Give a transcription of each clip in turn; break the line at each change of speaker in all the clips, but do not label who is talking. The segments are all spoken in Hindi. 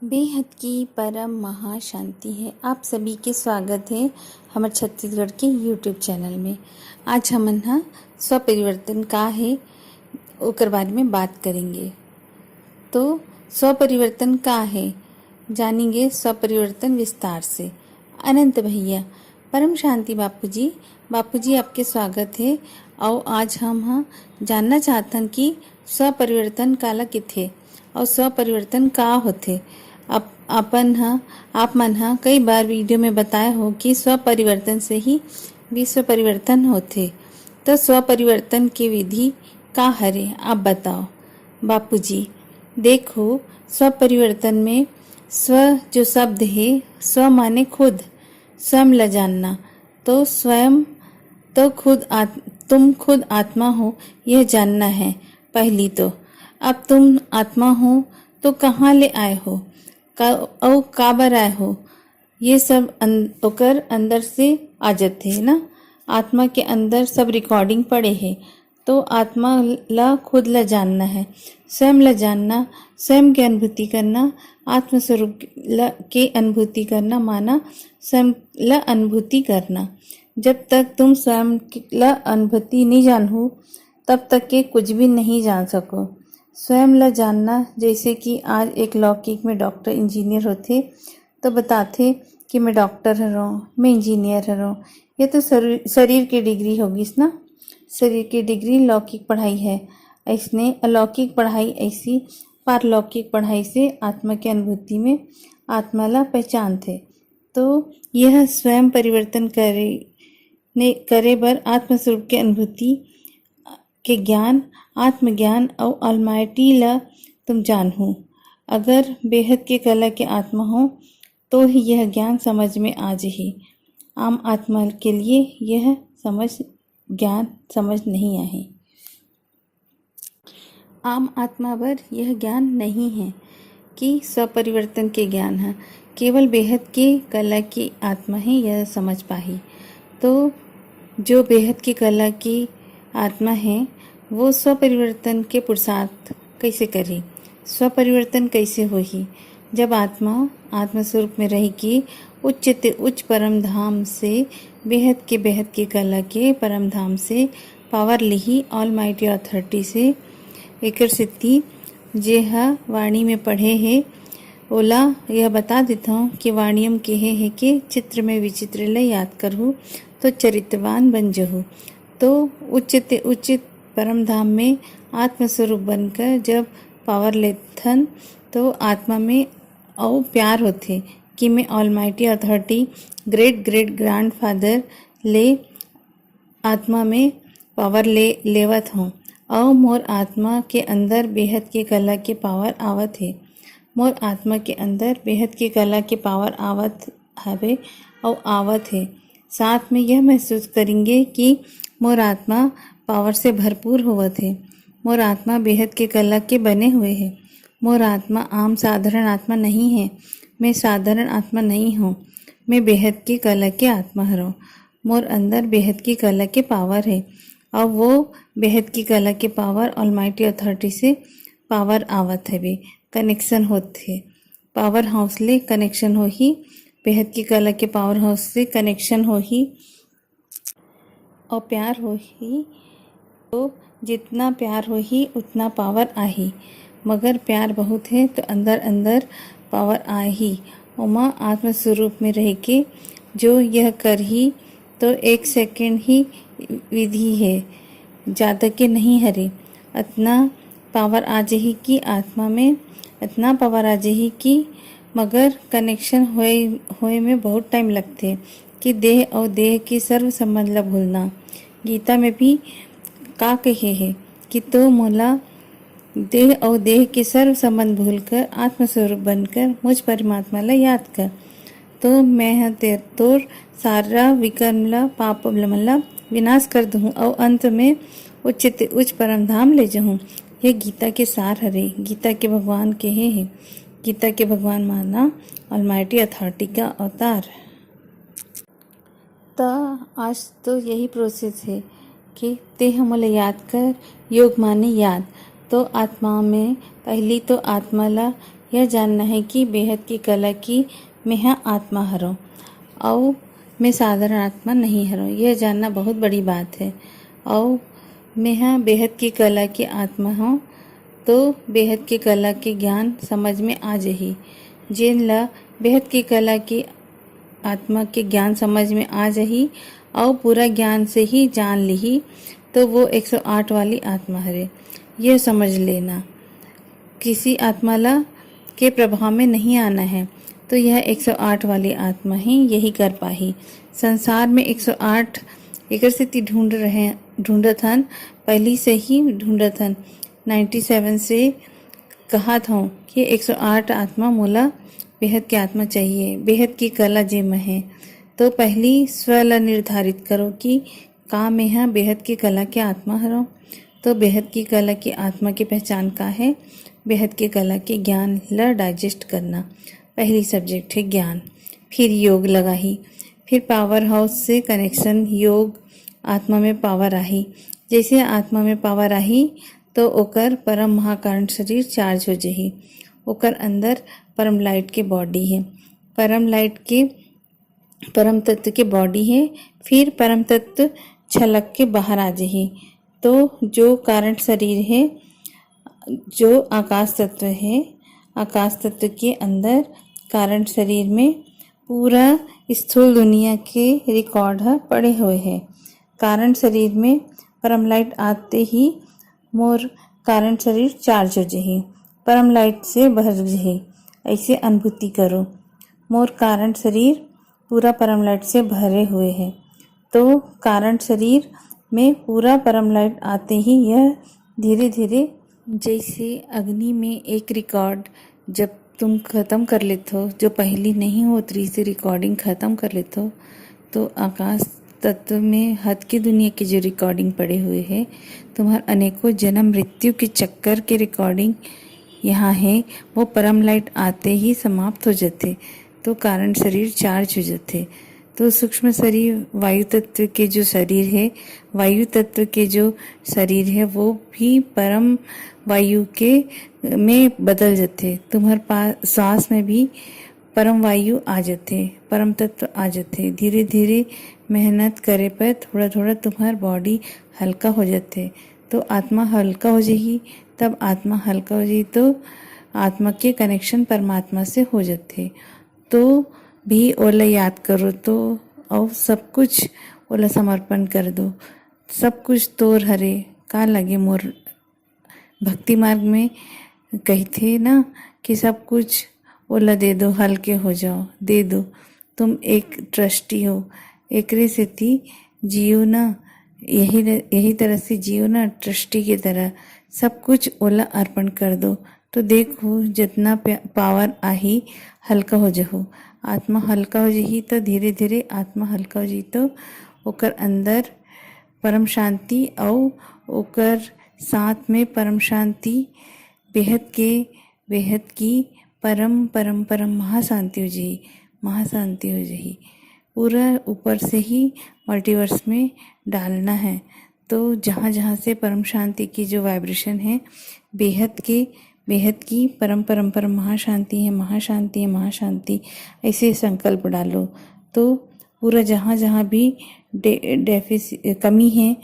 बेहद की परम महाशांति है। आप सभी के स्वागत है हमारे छत्तीसगढ़ के यूट्यूब चैनल में। आज हमन हा स्वपरिवर्तन का है ओकर बारे में बात करेंगे। तो स्वपरिवर्तन का है जानेंगे स्वपरिवर्तन विस्तार से। अनंत भैया परम शांति बापू जी आपके स्वागत है। और आज हम हाँ जानना चाहतन कि स्वपरिवर्तन काला किथे और स्वपरिवर्तन का होथे। आप मन हा कई बार वीडियो में बताए हो कि स्वपरिवर्तन से ही विश्व परिवर्तन होथे। तो स्वपरिवर्तन की विधि का हरे आप बताओ बापूजी। देखो स्वपरिवर्तन में स्व जो शब्द है, स्व माने खुद, स्वयं ल जानना। तो स्वयं तो तुम खुद आत्मा हो यह जानना है पहली। तो अब तुम आत्मा हो तो कहाँ ले आए हो और काबर आए हो, ये सब ओकर अंदर से आ जाते है ना। आत्मा के अंदर सब रिकॉर्डिंग पड़े है। तो आत्मा ला खुद ला जानना है, स्वयं ला जानना, स्वयं की अनुभूति करना, आत्मस्वरूप के अनुभूति करना माना स्वयं ला अनुभूति करना। जब तक तुम स्वयं ला अनुभूति नहीं जानू तब तक के कुछ भी नहीं जान सको। स्वयं ला जानना, जैसे कि आज एक लौकिक में डॉक्टर इंजीनियर होते तो बताते कि मैं डॉक्टर हूँ, मैं इंजीनियर हूँ। ये तो शरीर की डिग्री होगी ना, शरीर की डिग्री लौकिक पढ़ाई है। ऐसने अलौकिक पढ़ाई ऐसी पारलौकिक पढ़ाई से आत्मा की अनुभूति में आत्मा ला पहचान थे। तो यह स्वयं परिवर्तन करे बर आत्मस्वरूप के अनुभूति के ज्ञान, आत्मज्ञान और ऑलमाइटी ला तुम जानू। अगर बेहद के कला के आत्मा हो तो ही यह ज्ञान समझ में आ जाही। आम आत्मा के लिए यह ज्ञान समझ नहीं आए। आम आत्मा पर यह ज्ञान नहीं है कि स्वपरिवर्तन के ज्ञान है। केवल बेहद के कला की आत्मा ही यह समझ पाही। तो जो बेहद की कला की आत्मा है वो स्वपरिवर्तन के पुरुषार्थ कैसे करे, स्वपरिवर्तन कैसे होही। जब आत्मा आत्मस्वरूप में रहेगी, उच्च ते उच्च परम धाम से बेहद की कला के परम धाम से पावर लिही ऑलमाइटी अथॉरिटी से एकर सिद्धि जे हा वाणी में पढ़े है ओला यह बता देता हूँ कि वाणियम कहे है कि चित्र में विचित्र ले याद करहु तो चरित्रवान बन जहु। तो उच्च परम धाम में आत्मस्वरूप बनकर जब पावर लेथन तो आत्मा में और प्यार होते कि मैं ऑलमाइटी अथॉरिटी ग्रेट ग्रैंडफादर ले आत्मा में पावर लेवत हूँ और मोर आत्मा के अंदर बेहद की कला के पावर आवत है। मोर आत्मा के अंदर बेहद की कला के पावर आवत हवे और आवत है। साथ में यह महसूस करेंगे कि मोर आत्मा पावर से भरपूर होवत है। मोर आत्मा बेहद के कला के बने हुए है। मोर आत्मा आम साधारण आत्मा नहीं है। मैं साधारण आत्मा नहीं हूँ, मैं बेहद की कला के आत्मा हूँ। मोर अंदर बेहद की कला के पावर है और वो बेहद की कला के पावर ऑलमाइटी अथॉरिटी से पावर आवत है। कनेक्शन होते पावर हाउस ले कनेक्शन हो ही, बेहद की कला के पावर हाउस से कनेक्शन हो ही और प्यार हो ही। तो जितना प्यार हो ही उतना पावर आही। मगर प्यार बहुत है तो अंदर पावर आही। उमा आत्मस्वरूप में रह के जो यह कर ही तो 1 सेकंड ही विधि है, ज़्यादा के नहीं हरे। इतना पावर आ जाही कि आत्मा में इतना पावर आ जाही कि मगर कनेक्शन होए में बहुत टाइम लगते कि देह और देह की सर्व संबंध ला भूलना। गीता में भी का कहे है कि तो मोला देह और देह के सर्व संबंध भूलकर आत्मस्वरूप बनकर मुझ परमात्मा ला याद कर। तो मैं तोर सारा विकर्म ला पाप ला विनाश कर दूँ और अंत में उच्च परम धाम ले जाऊँ। यह गीता के सार हरे। गीता के भगवान कहे है, गीता के भगवान माना ऑलमाइटी अथॉरिटी का अवतार। तो आज तो यही प्रोसेस है कि ते हमला याद कर। योग माने याद। तो आत्मा में पहली तो आत्मा ला यह जानना है कि बेहद की कला की मैं हाँ आत्मा हरो और मैं साधारण आत्मा नहीं हरो। यह जानना बहुत बड़ी बात है। और मैं हाँ बेहद की कला की आत्मा हूँ तो बेहद की कला के ज्ञान समझ में आ जाही। जेन ला बेहद की कला की आत्मा के ज्ञान समझ में आ जाही और पूरा ज्ञान से ही जान ली तो वो 108 वाली आत्मा हरे। यह समझ लेना किसी आत्मा ला के प्रभाव में नहीं आना है तो यह 108 वाली आत्मा ही यही कर पाही। संसार में 108 एकर से ढूंढत हन, पहली से ही ढूंढत हन। 97 से कहा था कि 108 आत्मा मोला बेहद की आत्मा चाहिए, बेहद की कला जे में है। तो पहली स्व ला निर्धारित करो कि का मैं हाँ बेहद की कला की आत्मा हरो। तो बेहद की कला की आत्मा की पहचान का है? बेहद की कला के ज्ञान ला डाइजेस्ट करना। पहली सब्जेक्ट है ज्ञान, फिर योग लगाही, फिर पावर हाउस से कनेक्शन, योग आत्मा में पावर आही। जैसे आत्मा में पावर आही तो ओकर परम महाकारण शरीर चार्ज हो जाही। ओकर अंदर परम लाइट के बॉडी है, परम लाइट के परम तत्व के बॉडी है, फिर परम तत्व छलक के बाहर आ जाही। तो जो कारण शरीर है, जो आकाश तत्व है, आकाश तत्व के अंदर कारण शरीर में पूरा स्थूल दुनिया के रिकॉर्ड पड़े हुए हैं। कारण शरीर में परम लाइट आते ही मोर कारण शरीर चार्ज हो जाही, परम लाइट से भर जाही। ऐसे अनुभूति करो मोर कारण शरीर पूरा परम लाइट से भरे हुए हैं। तो कारण शरीर में पूरा परम लाइट आते ही यह धीरे धीरे, जैसे अग्नि में एक रिकॉर्ड जब तुम ख़त्म कर लेते हो, जो पहली नहीं हो उतरी से रिकॉर्डिंग ख़त्म कर लेते हो, तो आकाश तत्व में हद की दुनिया की जो रिकॉर्डिंग पड़े हुए है, तुम्हार अनेकों जन्म मृत्यु के चक्कर के रिकॉर्डिंग यहाँ है, वो परम लाइट आते ही समाप्त हो जाते। तो कारण शरीर चार्ज हो जाते। तो सूक्ष्म शरीर वायु तत्व के जो शरीर है, वायु तत्व के जो शरीर है वो भी परम वायु के में बदल जाते। तुम्हारे पास सांस में भी परम वायु आ जाते, परम तत्व आ जाते। धीरे धीरे मेहनत करे पर थोड़ा थोड़ा तुम्हार बॉडी हल्का हो जाते। तो आत्मा हल्का हो जाएगी, तब आत्मा हल्का हो जाएगी तो आत्मा के कनेक्शन परमात्मा से हो जाते। तो भी ओला याद करो तो और सब कुछ ओला समर्पण कर दो। सब कुछ तोर हरे का लगे मोर। भक्ति मार्ग में कही थे ना कि सब कुछ ओला दे दो, हल्के हो जाओ, दे दो। तुम एक ट्रस्टी हो, एकरे सेती जियो ना, यही तरह से जियो ना, ट्रस्टी की तरह सब कुछ ओला अर्पण कर दो। तो देखो जितना पावर आही हल्का हो जाओ। आत्मा हल्का हो जाही तो धीरे धीरे आत्मा हल्का हो जाही तो ओकर अंदर परम शांति और ओकर साथ में परम शांति बेहद की परम परम परम महाशांति हो जाही, महाशांति हो जाही। पूरा ऊपर से ही मल्टीवर्स में डालना है। तो जहाँ जहाँ से परम शांति की जो वाइब्रेशन है, बेहद की परम परम परम महाशांति है, महाशांति है, महाशांति, ऐसे संकल्प डालो। तो पूरा जहाँ जहाँ भी कमी है,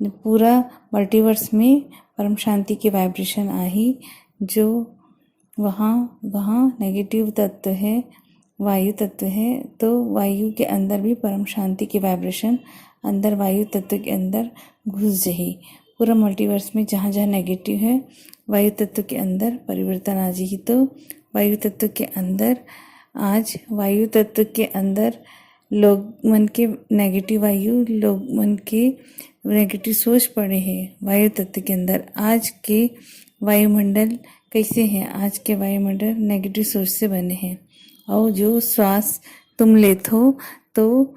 पूरा मल्टीवर्स में परम शांति की वाइब्रेशन आई। जो वहाँ नेगेटिव तत्व है, वायु तत्व है, तो वायु के अंदर भी परम शांति की वाइब्रेशन अंदर वायु तत्व के अंदर घुस जाही। पूरा मल्टीवर्स में जहाँ जहाँ नेगेटिव है, वायु तत्व के अंदर परिवर्तन आ जाही। तो वायु तत्व के अंदर आज वायु तत्व के अंदर लोग मन के नेगेटिव वायु, लोग मन के नेगेटिव सोच पड़े हैं वायु तत्व के अंदर। आज के वायुमंडल कैसे हैं? आज के वायुमंडल नेगेटिव सोच से बने हैं। और जो श्वास तुम लेते हो तो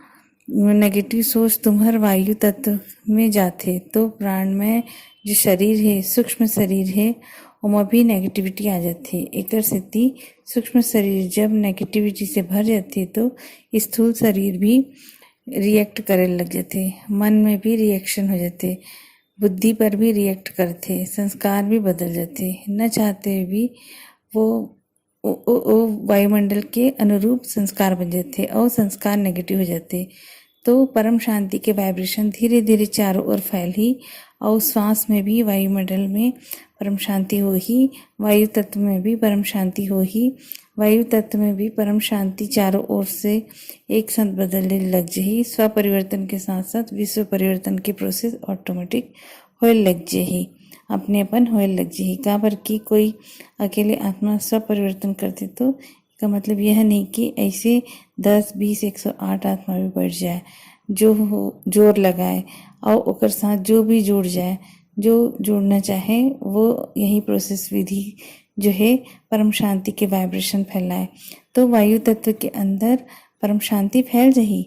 नेगेटिव सोच तुम्हार वायु तत्व में जाते। तो प्राण में जो शरीर है, सूक्ष्म शरीर है, उमा भी नेगेटिविटी आ जाती। एक सेती सूक्ष्म शरीर जब नेगेटिविटी से भर जाती तो स्थूल शरीर भी रिएक्ट करे लग जाते, मन में भी रिएक्शन हो जाते, बुद्धि पर भी रिएक्ट करते, संस्कार भी बदल जाते। न चाहते भी वो वायुमंडल के अनुरूप संस्कार बन जाते और संस्कार नेगेटिव हो जाते। तो परम शांति के वाइब्रेशन धीरे धीरे चारों ओर फैल ही और श्वास में भी वायुमंडल में परम शांति हो ही, वायु तत्व में भी परम शांति हो ही, वायु तत्व में भी परम शांति चारों ओर से एक साथ बदलने लग जाही। स्व परिवर्तन के साथ साथ विश्व परिवर्तन की प्रोसेस ऑटोमेटिक होए लग जाही, अपनेपन होए लग जाही। काबर कि कोई अकेले आत्मा स्व परिवर्तन करते तो इसका मतलब यह नहीं कि ऐसे 10, 20, 108 आत्मा भी बढ़ जाए, जो हो जोर लगाए और ओकर साथ जो भी जुड़ जाए, जो जुड़ना चाहे वो यही प्रोसेस विधि जो है परम शांति के वाइब्रेशन फैलाए। तो वायु तत्व के अंदर परम शांति फैल जाही।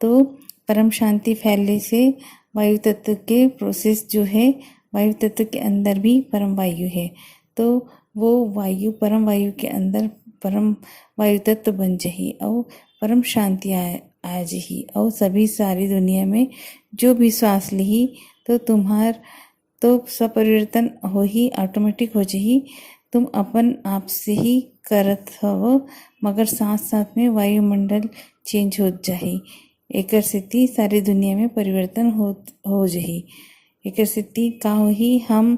तो परम शांति फैलने से वायु तत्व के प्रोसेस जो है, वायु तत्व के अंदर भी परम वायु है, तो वो वायु परम वायु के अंदर परम वायु तत्व बन जाही और परम शांति आ जाही। और सभी सारी दुनिया में जो भी श्वास ली तो तुम्हार तो स्वपरिवर्तन हो ही, ऑटोमेटिक हो जाही। तुम अपन आप से ही करत हो, मगर साथ साथ में वायुमंडल चेंज हो जाही। एकर सेती सारी दुनिया में परिवर्तन हो जाही। एकर सेती का होही, हम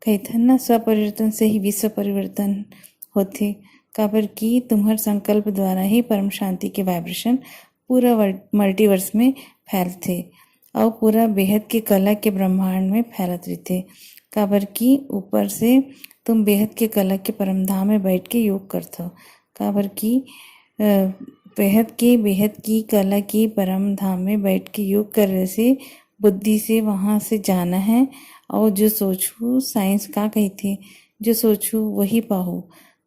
कहथन ना स्वपरिवर्तन से ही विश्व परिवर्तन होथे। काबर कि तुम्हार संकल्प द्वारा ही परम शांति के वाइब्रेशन पूरा मल्टीवर्स में फैलथे और पूरा बेहद के कला के ब्रह्मांड में फैलत रहते। काबर कि ऊपर से तुम बेहद के कला के परमधाम में बैठ के योग करथो। काबर कि बेहद की कला की परम धाम में बैठ के योग करने से बुद्धि से वहाँ से जाना है और जो सोचू, साइंस का कहते, जो सोचू वही पाहू।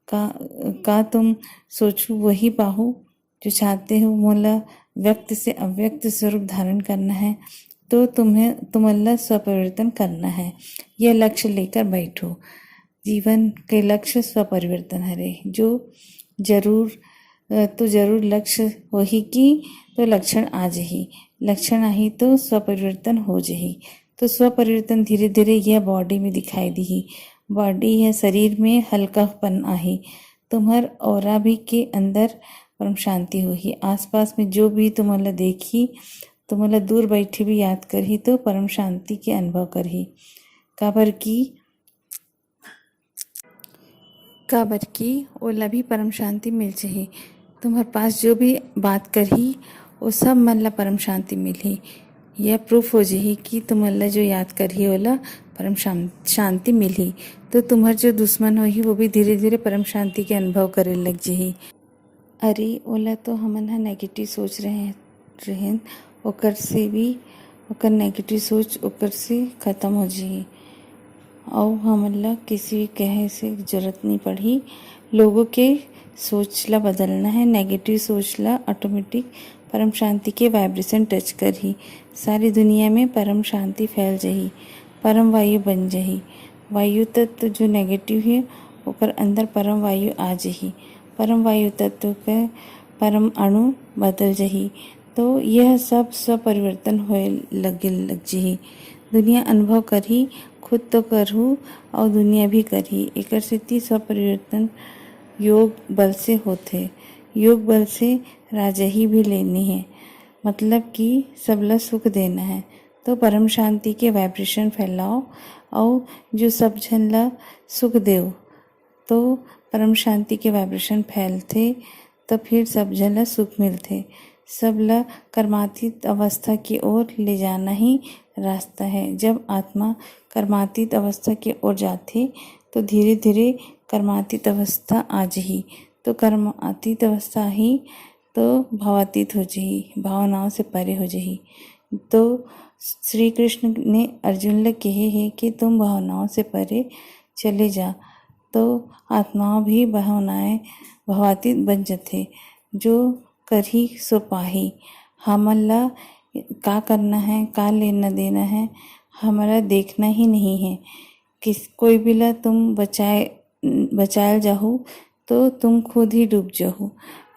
का तुम सोचू वही पाहू। जो चाहते हो मोला व्यक्त से अव्यक्त स्वरूप धारण करना है, तो तुम्हें स्वपरिवर्तन करना है। यह लक्ष्य लेकर बैठो। जीवन के लक्ष्य स्वपरिवर्तन हरे। जो जरूर लक्ष्य हो ही कि तो लक्षण आ जाही, लक्षण आही तो स्वपरिवर्तन हो जाही। तो स्वपरिवर्तन धीरे धीरे यह बॉडी में दिखाई दी। बॉडी है शरीर में हल्कापन आही। तुम्हार औरा भी के अंदर परम शांति होही। आसपास में जो भी तुम्हारा देखी, तुम्हारा दूर बैठे भी याद करही तो परम शांति के अनुभव करही। काबर की ओला भी परम शांति मिल जाही। तुम्हार पास जो भी बात करही वो सब मन ला परम शांति मिलही। यह प्रूफ हो जाही कि तुम्हारा जो याद करही ओला परम शांति मिलही। तो तुम्हार जो दुश्मन होही वो भी धीरे धीरे परम शांति के अनुभव करे लग जाही। अरे ओला तो हमन हा नेगेटिव सोच रहे ओकर से भी, ओकर नेगेटिव सोच ओकर से खत्म हो जाही और हमन ला किसी कहे से जरूरत नहीं पड़ी। लोगों के सोच ला बदलना है। नेगेटिव सोच ला ऑटोमेटिक परम शांति के वाइब्रेशन टच कर ही सारी दुनिया में परम शांति फैल जाही, परम वायु बन जाही। वायु तत्व जो नेगेटिव है ओकर अंदर परम वायु आ जाही। परम वायु तत्व के परम अणु बदल जाही। तो यह सब स्वपरिवर्तन होए लग जाही। दुनिया अनुभव करही, खुद तो करहू और दुनिया भी करही। एकर सेती स्वपरिवर्तन योग बल से होथे। योग बल से राजही भी लेनी है, मतलब कि सबला सुख देना है। तो परम शांति के वाइब्रेशन फैलाओ और जो सब जन ला सुख देव, तो परम शांति के वाइब्रेशन फैलथे तो फिर सब जन ला सुख मिलथे। सब ला कर्मातीत अवस्था की ओर ले जाना ही रास्ता है। जब आत्मा कर्मातीत अवस्था की ओर जाती तो धीरे धीरे कर्मातीत अवस्था आ जाही। तो कर्मातीत अवस्था ही तो भावातीत हो जाही, भावनाओं से परे हो जाही। तो श्री कृष्ण ने अर्जुन ला कहे है कि तुम भावनाओं से परे चले जा, तो आत्माओं भी भावनाएं भावातीत बन जाते। जो करही सो पाही। हमन ला का करना है, का लेना देना है, हमारा देखना ही नहीं है। कोई भी ला तुम बचाए जाहू तो तुम खुद ही डूब जाहू।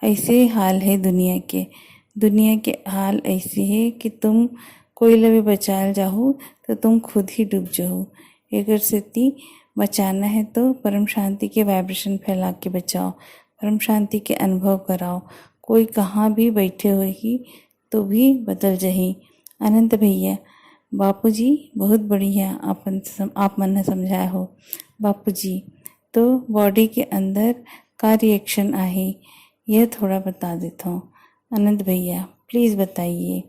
ऐसे हाल है दुनिया के हाल ऐसे है कि तुम कोई ला भी बचाए जाहू तो तुम खुद ही डूब जाहू। एकर सेती बचाना है तो परम शांति के वाइब्रेशन फैला के बचाओ। परम शांति के अनुभव कराओ। कोई कहाँ भी बैठे होगी तो भी बदल जही। अनंत भैया बापूजी बहुत बढ़िया आप मन ने समझाया हो। बापूजी तो बॉडी के अंदर का रिएक्शन आहे यह थोड़ा बता देता हूँ। अनंत भैया प्लीज़ बताइए।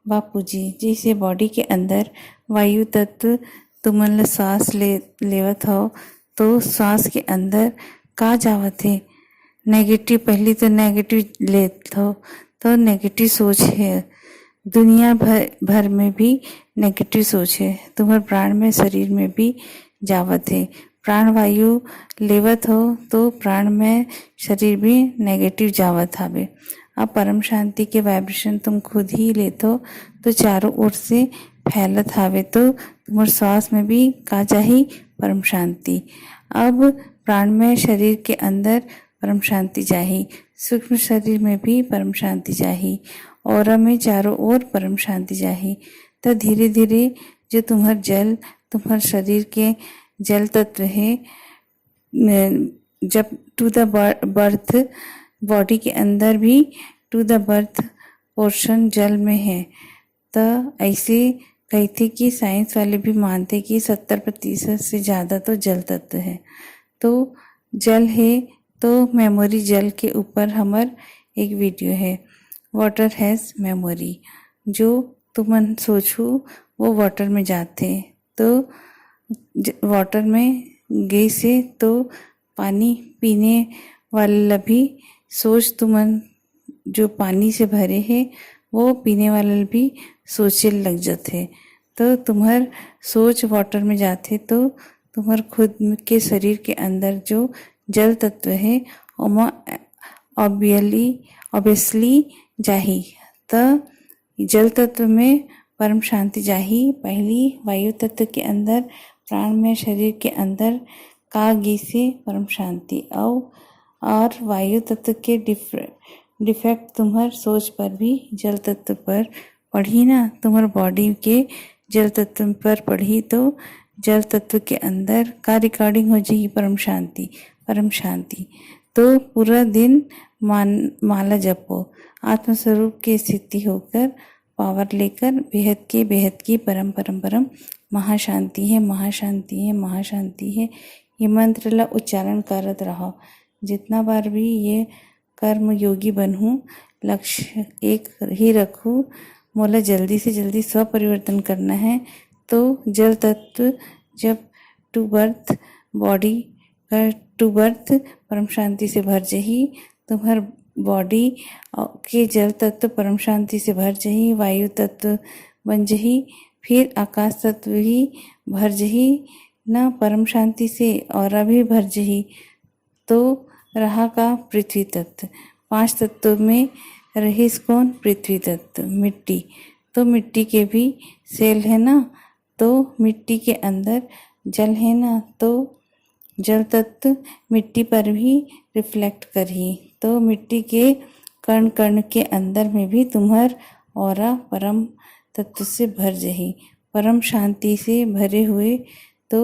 बापूजी जैसे बॉडी के अंदर वायु तत्व तुमन ल सांस लेवत हो तो सांस के अंदर का जावत है। नेगेटिव पहली तो नेगेटिव लेत हो तो नेगेटिव सोच है। दुनिया भर में भी नेगेटिव सोच है। तुम्हारे प्राण में शरीर में भी जावत है। प्राण वायु लेवत हो तो प्राण में शरीर भी नेगेटिव जावत हावे। अब परम शांति के वाइब्रेशन तुम खुद ही लेते हो तो चारों ओर से फैलत हावे तो तुम्हारे श्वास में भी का जाही परम शांति। अब प्राण में शरीर के अंदर परम शांति जाही। सूक्ष्म शरीर में भी परम शांति जाही। और में चारों ओर परम शांति जाही। तो धीरे धीरे जो तुम्हार शरीर के जल तत्व है जब टू द बर्थ बॉडी के अंदर भी टू द बर्थ पोर्शन जल में है। तो ऐसे कहते कि साइंस वाले भी मानते कि 70% से ज़्यादा तो जल तत्व है। तो जल है तो मेमोरी जल के ऊपर हमार एक वीडियो है वाटर हैज़ मेमोरी। जो तुमन सोचो वो वाटर में जाते तो वाटर में गए से तो पानी पीने वाला भी सोच तुमन जो पानी से भरे है वो पीने वाला भी सोचे लग जाते। तो तुम्हार सोच वाटर में जाते तो तुम्हार खुद के शरीर के अंदर जो जल तत्व है वो ऑब्वियसली जाही। तो जल तत्व में परम शांति जाही। पहली वायु तत्व के अंदर प्राण में शरीर के अंदर कागी से परम शांति और वायु तत्व के डिफेक्ट तुम्हार सोच पर भी जल तत्व पर पढ़ी ना। तुम्हार बॉडी के जल तत्व पर पढ़ी तो जल तत्व के अंदर का रिकॉर्डिंग हो जाएगी परम शांति परम शांति। तो पूरा दिन माला जपो। आत्मस्वरूप की स्थिति होकर पावर लेकर बेहद की परम परम परम महाशांति है महाशांति है महाशांति है ये मंत्र ला उच्चारण करत रहो। जितना बार भी ये कर्म योगी बनूं लक्ष्य एक ही रखूं मोला जल्दी से जल्दी स्व परिवर्तन करना है। तो जल तत्व जब टू बर्थ बॉडी का टू बर्थ परम शांति से भर जही। तुम्हार बॉडी के जल तत्व परम शांति से भर जही। वायु तत्व बन जही फिर आकाश तत्व ही भर जही ना परम शांति से और अभी भर जही। तो रहा का पृथ्वी तत्व। 5 तत्वों में रहीस कौन पृथ्वी तत्व मिट्टी। तो मिट्टी के भी सेल है ना तो मिट्टी के अंदर जल है ना तो जल तत्व मिट्टी पर भी रिफ्लेक्ट करी। तो मिट्टी के कण कण के अंदर में भी तुम्हार औरा परम तत्व से भर जही परम शांति से भरे हुए। तो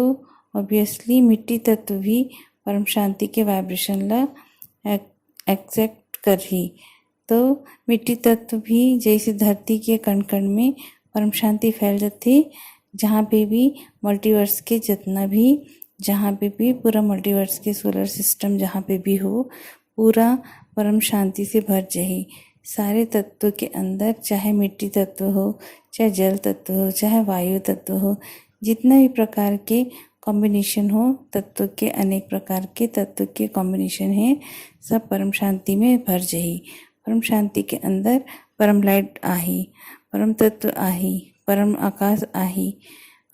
ऑब्वियसली मिट्टी तत्व भी परम शांति के वाइब्रेशन ला एक्सेप्ट करी। तो मिट्टी तत्व भी जैसे धरती के कण कण में परम शांति फैल जाती। जहाँ पे भी मल्टीवर्स के जितना भी जहाँ पे भी पूरा मल्टीवर्स के सोलर सिस्टम जहाँ पे भी हो पूरा परम शांति से भर जाही। सारे तत्व के अंदर चाहे मिट्टी तत्व हो चाहे जल तत्व हो चाहे वायु तत्व हो जितना भी प्रकार के कॉम्बिनेशन हो तत्व के अनेक प्रकार के तत्व के कॉम्बिनेशन है सब परम शांति में भर जाही। परम शांति के अंदर परम लाइट आही परम तत्व आही परम आकाश आही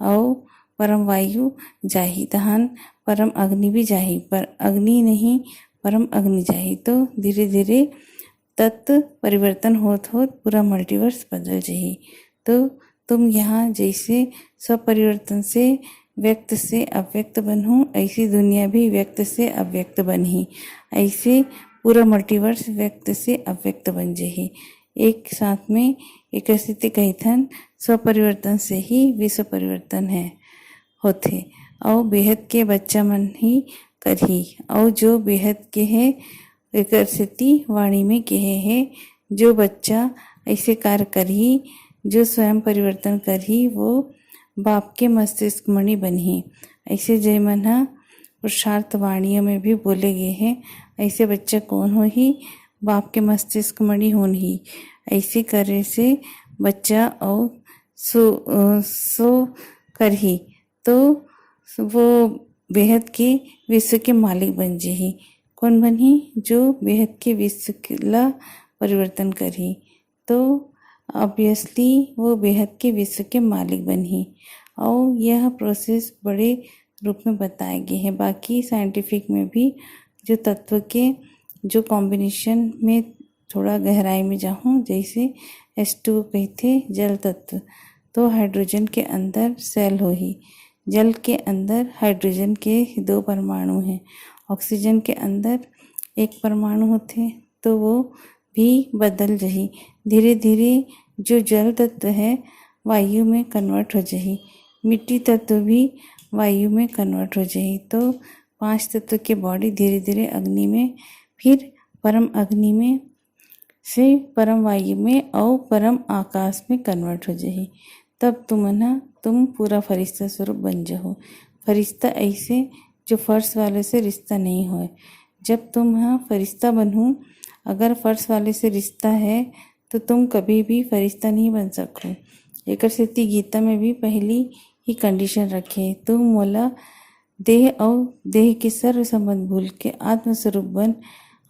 और परम वायु जाही। तहन परम अग्नि भी जाही पर अग्नि नहीं परम अग्नि जाही। तो धीरे धीरे तत्व परिवर्तन होत पूरा मल्टीवर्स बदल जाही। तो तुम यहाँ जैसे सब परिवर्तन से व्यक्त से अव्यक्त बनो ऐसी दुनिया भी व्यक्त से अव्यक्त बनी। ऐसे पूरा मल्टीवर्स व्यक्त से अव्यक्त बन जाही। एक साथ में एक स्थिति कहथन स्व परिवर्तन से ही विश्व परिवर्तन है होते और बेहद के बच्चा मन ही करही और जो बेहद के है एकर सेती वाणी में कहे है, जो बच्चा ऐसे कार्य करही, जो स्वयं परिवर्तन करही, वो बाप के मस्तिष्क मणि बनही। ऐसे जय मन पुरुषार्थ वाणियों में भी बोले गए हैं, ऐसे बच्चा कौन हो ही, बाप के मस्तिष्क मणि होन ही। ऐसे करे से बच्चा और सो करही तो वो बेहद के विश्व के मालिक बन जही। कौन बनी? जो बेहद के विश्व ला परिवर्तन करही, तो ऑब्वियसली वो बेहद के विश्व के मालिक बनी। और यह प्रोसेस बड़े रूप में बताए गए हैं। बाकी साइंटिफिक में भी जो तत्व के जो कॉम्बिनेशन में थोड़ा गहराई में जाऊँ, जैसे H2 कहते जल तत्व, तो हाइड्रोजन के अंदर सेल हो ही, जल के अंदर हाइड्रोजन के 2 परमाणु हैं, ऑक्सीजन के अंदर 1 परमाणु होते, तो वो भी बदल जही। धीरे धीरे जो जल तत्व है वायु में कन्वर्ट हो जही, मिट्टी तत्व भी वायु में कन्वर्ट हो जही। तो 5 तत्व के बॉडी धीरे धीरे अग्नि में, फिर परम अग्नि में से परम वायु में और परम आकाश में कन्वर्ट हो जही। तब तुम पूरा फरिश्ता स्वरूप बन जाओ। फरिश्ता ऐसे जो फर्श वाले से रिश्ता नहीं हो। जब तुम फरिश्ता बनूँ, अगर फर्श वाले से रिश्ता है तो तुम कभी भी फरिश्ता नहीं बन सको। एकर सेती गीता में भी पहली ही कंडीशन रखे, तुम मोला देह और देह के सर्व संबंध भूल के आत्मस्वरूप बन।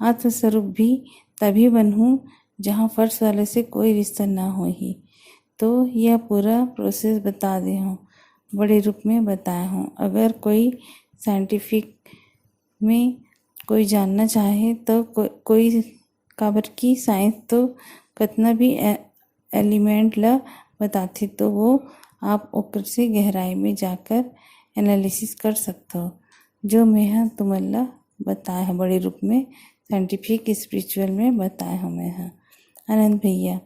आत्मस्वरूप भी तभी बनूँ जहाँ फर्श वाले से कोई रिश्ता ना हो ही। तो यह पूरा प्रोसेस बता दे हूँ, बड़े रूप में बताया हूँ। अगर कोई साइंटिफिक में कोई जानना चाहे तो कोई काबर की साइंस तो कितना भी एलिमेंट ला बताती, तो वो आप ओकर से गहराई में जाकर एनालिसिस कर सकते हो। जो मैं तुम्हारा बताया है बड़े रूप में, साइंटिफिक स्पिरिचुअल में बताया हूँ मैं। आनंद भैया,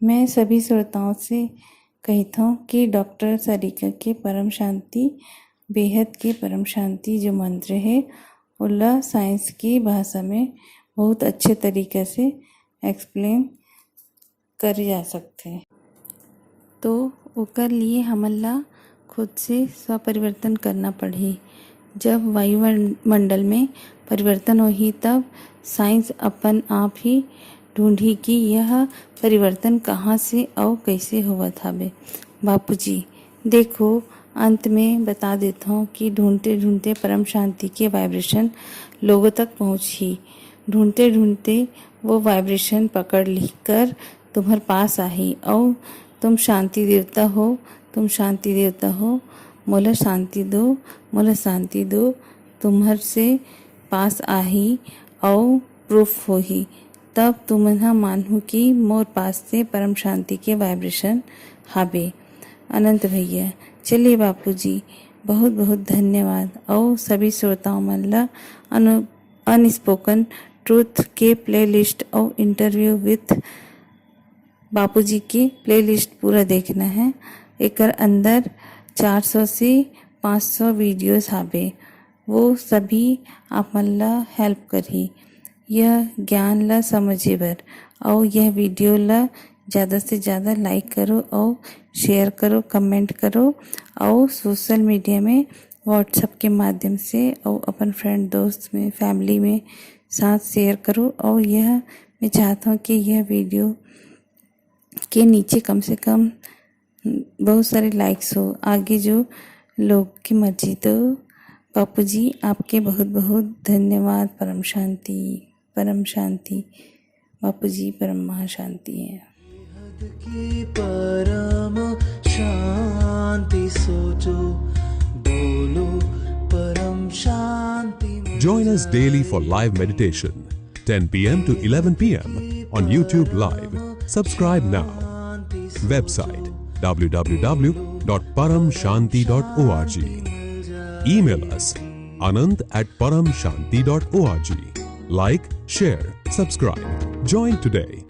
मैं सभी श्रोताओं से कहता हूँ कि डॉक्टर सारिका के परम शांति, बेहद के परम शांति जो मंत्र है, उल्ला साइंस की भाषा में बहुत अच्छे तरीके से एक्सप्लेन कर जा सकते हैं। तो ओकर लिए हमला खुद से स्वपरिवर्तन करना पड़ी। जब वायुमंडल में परिवर्तन होही, तब साइंस अपन आप ही ढूंढी कि यह परिवर्तन कहाँ से और कैसे हुआ था। बापूजी देखो, अंत में बता देता हूँ कि ढूंढते ढूंढते परम शांति के वाइब्रेशन लोगों तक पहुँची। ढूंढते ढूंढते वो वाइब्रेशन पकड़ कर तुम्हारे पास आई, और तुम शांति देवता हो, तुम शांति देवता हो, मोला शांति दो, मोला शांति दो। तुम्हार से पास आई और प्रूफ हो ही, तब तुम्हारा मानू कि मोर पास से परम शांति के वाइब्रेशन हाबे। अनंत भैया, चलिए बापूजी, बहुत बहुत धन्यवाद। और सभी श्रोताओं मल्ला अनस्पोकन ट्रूथ के प्लेलिस्ट और इंटरव्यू विथ बापूजी की प्लेलिस्ट पूरा देखना है। एकर अंदर 400 से 500 वीडियोस हाबे, वो सभी आप मल्ला हेल्प करी यह ज्ञान ला समझे बर। और यह वीडियो ला ज़्यादा से ज़्यादा लाइक करो और शेयर करो, कमेंट करो, और सोशल मीडिया में व्हाट्सएप के माध्यम से और अपन फ्रेंड दोस्त में फैमिली में साथ शेयर करो। और यह मैं चाहता हूँ कि यह वीडियो के नीचे कम से कम बहुत सारे लाइक्स हो, आगे जो लोग की मर्जी। तो बापू जी आपके बहुत बहुत धन्यवाद। परम शांति, परम शांति। बापू जी परम महाशांति है।
की परम शांति सोचो, बोलो परम शांति।
Join us daily for live meditation, 10 p.m. to 11 p.m. on YouTube Live. Subscribe now. Website www.paramshanti.org. Email us anand@paramshanti.org. Like, share, subscribe. Join today.